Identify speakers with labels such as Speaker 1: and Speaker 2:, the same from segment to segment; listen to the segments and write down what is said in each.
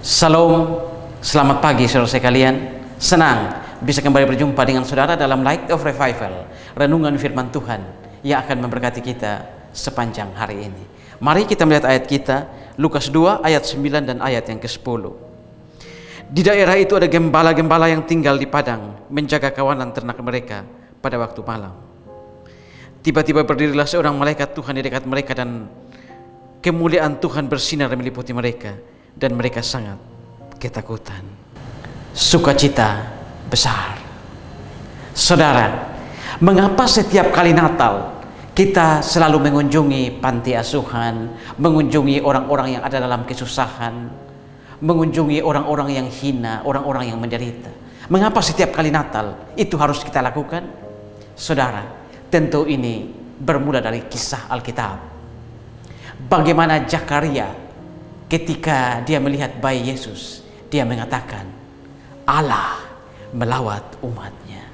Speaker 1: Salam, selamat pagi saudara sekalian. Senang bisa kembali berjumpa dengan saudara dalam Light of Revival, renungan firman Tuhan yang akan memberkati kita sepanjang hari ini. Mari kita melihat ayat kita, Lukas 2 ayat 9 dan ayat yang ke-10. Di daerah itu ada gembala-gembala yang tinggal di padang, menjaga kawanan ternak mereka pada waktu malam. Tiba-tiba berdirilah seorang malaikat Tuhan di dekat mereka, dan kemuliaan Tuhan bersinar meliputi mereka, dan mereka sangat ketakutan. Sukacita besar. Saudara, mengapa setiap kali Natal kita selalu mengunjungi panti asuhan, mengunjungi orang-orang yang ada dalam kesusahan, mengunjungi orang-orang yang hina, orang-orang yang menderita? Mengapa setiap kali Natal itu harus kita lakukan? Saudara, tentu ini bermula dari kisah Alkitab. Bagaimana Zakaria ketika dia melihat bayi Yesus, dia mengatakan, Allah melawat umatnya.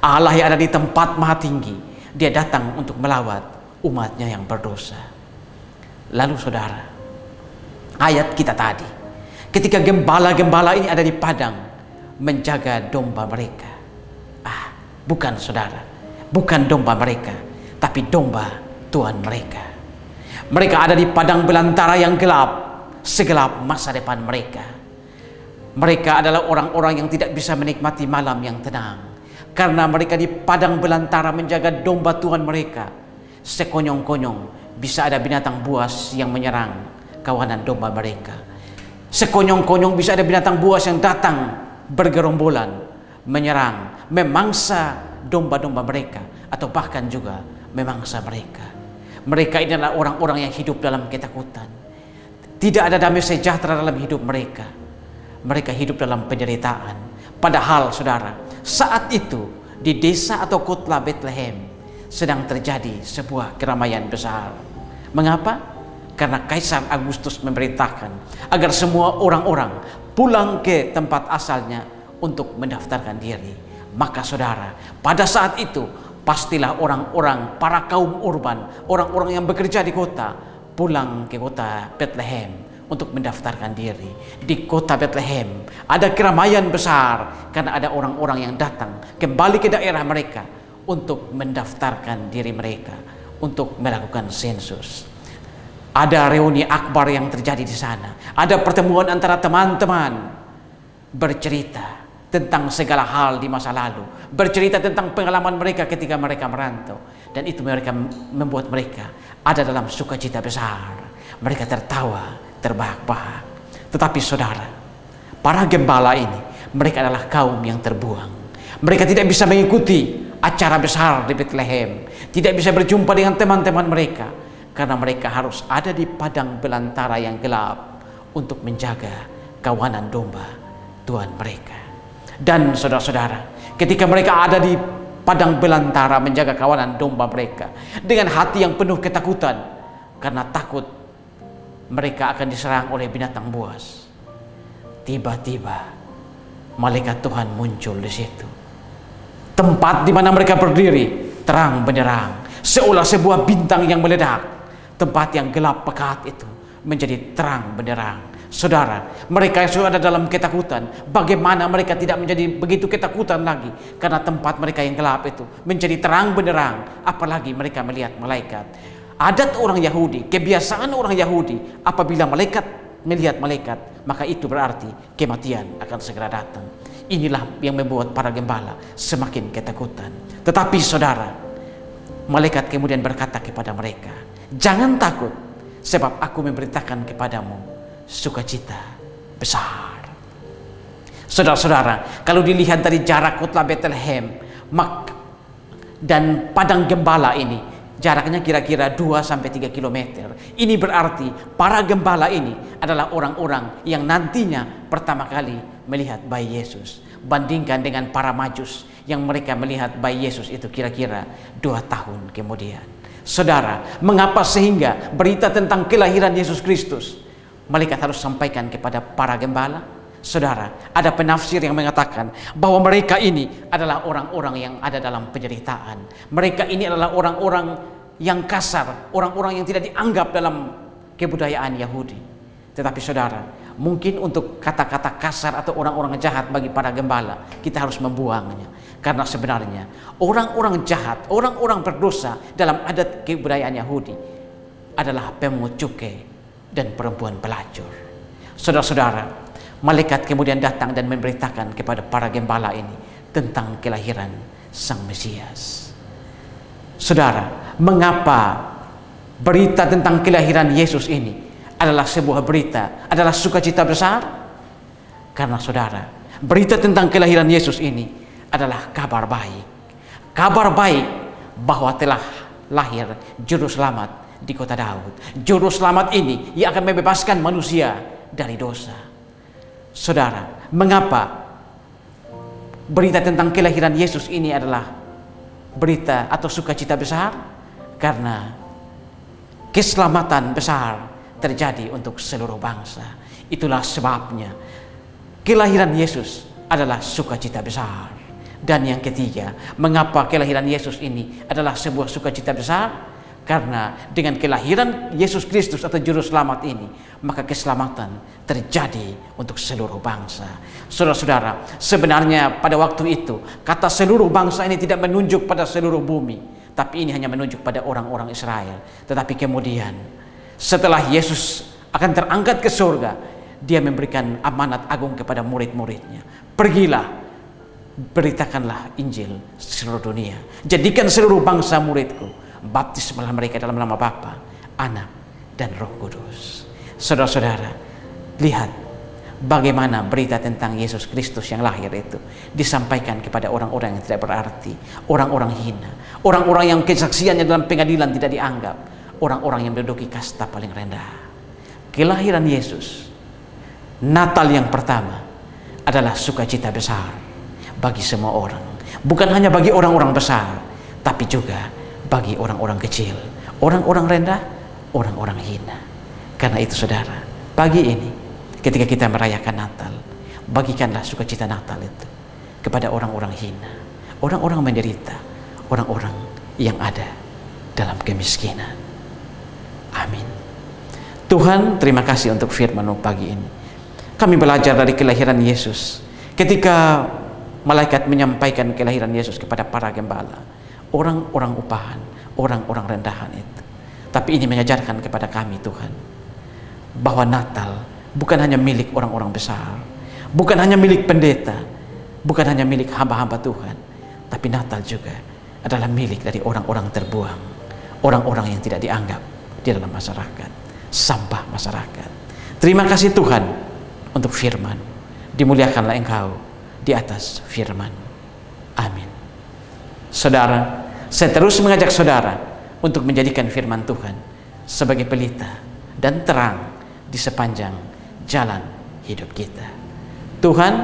Speaker 1: Allah yang ada di tempat maha tinggi, dia datang untuk melawat umatnya yang berdosa. Lalu saudara, ayat kita tadi, ketika gembala-gembala ini ada di padang menjaga domba mereka. Bukan saudara, bukan domba mereka, tapi domba Tuhan mereka. Mereka ada di padang belantara yang gelap, segelap masa depan mereka. Mereka adalah orang-orang yang tidak bisa menikmati malam yang tenang, karena mereka di padang belantara menjaga domba Tuhan mereka. Sekonyong-konyong bisa ada binatang buas yang menyerang kawanan domba mereka. Sekonyong-konyong bisa ada binatang buas yang datang bergerombolan, menyerang, memangsa domba-domba mereka, atau bahkan juga memangsa mereka. Mereka ini adalah orang-orang yang hidup dalam ketakutan. Tidak ada damai sejahtera dalam hidup mereka. Mereka hidup dalam penderitaan. Padahal saudara, saat itu di desa atau kota Bethlehem sedang terjadi sebuah keramaian besar. Mengapa? Karena Kaisar Agustus memerintahkan agar semua orang-orang pulang ke tempat asalnya untuk mendaftarkan diri. Maka saudara, pada saat itu pastilah orang-orang, para kaum urban, orang-orang yang bekerja di kota, pulang ke kota Bethlehem untuk mendaftarkan diri. Di kota Bethlehem ada keramaian besar karena ada orang-orang yang datang kembali ke daerah mereka untuk mendaftarkan diri mereka, untuk melakukan sensus. Ada reuni akbar yang terjadi di sana. Ada pertemuan antara teman-teman, bercerita tentang segala hal di masa lalu, bercerita tentang pengalaman mereka ketika mereka merantau, dan itu membuat mereka ada dalam sukacita besar. Mereka tertawa, terbahak-bahak. Tetapi saudara, para gembala ini, mereka adalah kaum yang terbuang. Mereka tidak bisa mengikuti acara besar di Bethlehem, tidak bisa berjumpa dengan teman-teman mereka, karena mereka harus ada di padang belantara yang gelap untuk menjaga kawanan domba Tuhan mereka. Dan saudara-saudara, ketika mereka ada di padang belantara menjaga kawanan domba mereka dengan hati yang penuh ketakutan, karena takut mereka akan diserang oleh binatang buas, tiba-tiba malaikat Tuhan muncul di situ. Tempat di mana mereka berdiri terang benderang, seolah sebuah bintang yang meledak. Tempat yang gelap pekat itu menjadi terang benderang. Saudara, mereka yang sudah ada dalam ketakutan, bagaimana mereka tidak menjadi begitu ketakutan lagi, karena tempat mereka yang gelap itu menjadi terang benderang. Apalagi mereka melihat malaikat. Adat orang Yahudi, kebiasaan orang Yahudi, apabila malaikat melihat malaikat, maka itu berarti kematian akan segera datang. Inilah yang membuat para gembala semakin ketakutan. Tetapi saudara, malaikat kemudian berkata kepada mereka, jangan takut, sebab aku memerintahkan kepadamu sukacita besar. Saudara-saudara, kalau dilihat dari jarak kota Bethlehem dan padang gembala ini, jaraknya kira-kira 2-3 km. Ini berarti para gembala ini adalah orang-orang yang nantinya pertama kali melihat bayi Yesus. Bandingkan dengan para majus yang mereka melihat bayi Yesus itu kira-kira 2 tahun kemudian. Saudara, mengapa sehingga berita tentang kelahiran Yesus Kristus malaikat harus sampaikan kepada para gembala? Saudara, ada penafsir yang mengatakan bahwa mereka ini adalah orang-orang yang ada dalam penderitaan. Mereka ini adalah orang-orang yang kasar, orang-orang yang tidak dianggap dalam kebudayaan Yahudi. Tetapi saudara, Mungkin untuk kata-kata kasar atau orang-orang jahat bagi para gembala, kita harus membuangnya. Karena sebenarnya orang-orang jahat, orang-orang berdosa dalam adat kebudayaan Yahudi adalah pemungut cukai dan perempuan pelacur. Saudara-saudara, malaikat kemudian datang dan memberitakan kepada para gembala ini tentang kelahiran Sang Mesias. Saudara, mengapa berita tentang kelahiran Yesus ini adalah sebuah berita, adalah sukacita besar? Karena saudara, berita tentang kelahiran Yesus ini adalah kabar baik. Kabar baik bahwa telah lahir juru selamat di kota Daud. Juru selamat ini yang akan membebaskan manusia dari dosa. Saudara, mengapa berita tentang kelahiran Yesus ini adalah berita atau sukacita besar? Karena keselamatan besar terjadi untuk seluruh bangsa. Itulah sebabnya kelahiran Yesus adalah sukacita besar. Dan yang ketiga, mengapa kelahiran Yesus ini adalah sebuah sukacita besar? Karena dengan kelahiran Yesus Kristus atau juru selamat ini, maka keselamatan terjadi untuk seluruh bangsa. Saudara-saudara, sebenarnya pada waktu itu kata seluruh bangsa ini tidak menunjuk pada seluruh bumi, tapi ini hanya menunjuk pada orang-orang Israel. Tetapi kemudian setelah Yesus akan terangkat ke surga, dia memberikan amanat agung kepada murid-muridnya. Pergilah, beritakanlah Injil seluruh dunia. Jadikan seluruh bangsa muridku. Baptismalah mereka dalam nama Bapa, Anak, dan Roh Kudus. Saudara-saudara, lihat bagaimana berita tentang Yesus Kristus yang lahir itu disampaikan kepada orang-orang yang tidak berarti, orang-orang hina, orang-orang yang kesaksiannya dalam pengadilan tidak dianggap, orang-orang yang menduduki kasta paling rendah. Kelahiran Yesus, Natal yang pertama, adalah sukacita besar bagi semua orang. Bukan hanya bagi orang-orang besar, tapi juga bagi orang-orang kecil, orang-orang rendah, orang-orang hina. Karena itu saudara, pagi ini ketika kita merayakan Natal, bagikanlah sukacita Natal itu kepada orang-orang hina, orang-orang menderita, orang-orang yang ada dalam kemiskinan. Amin. Tuhan, terima kasih untuk firman-Mu pagi ini. Kami belajar dari kelahiran Yesus. Ketika malaikat menyampaikan kelahiran Yesus kepada para gembala, orang-orang upahan, orang-orang rendahan itu. Tapi ini mengajarkan kepada kami Tuhan, bahwa Natal bukan hanya milik orang-orang besar, bukan hanya milik pendeta, bukan hanya milik hamba-hamba Tuhan, tapi Natal juga adalah milik dari orang-orang terbuang, orang-orang yang tidak dianggap di dalam masyarakat, sampah masyarakat. Terima kasih Tuhan untuk firman. Dimuliakanlah Engkau di atas firman. Amin. Saudara, saya terus mengajak saudara untuk menjadikan firman Tuhan sebagai pelita dan terang di sepanjang jalan hidup kita. Tuhan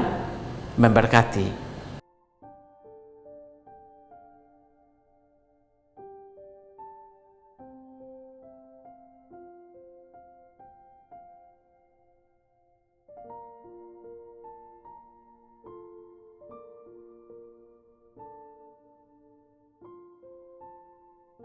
Speaker 1: memberkati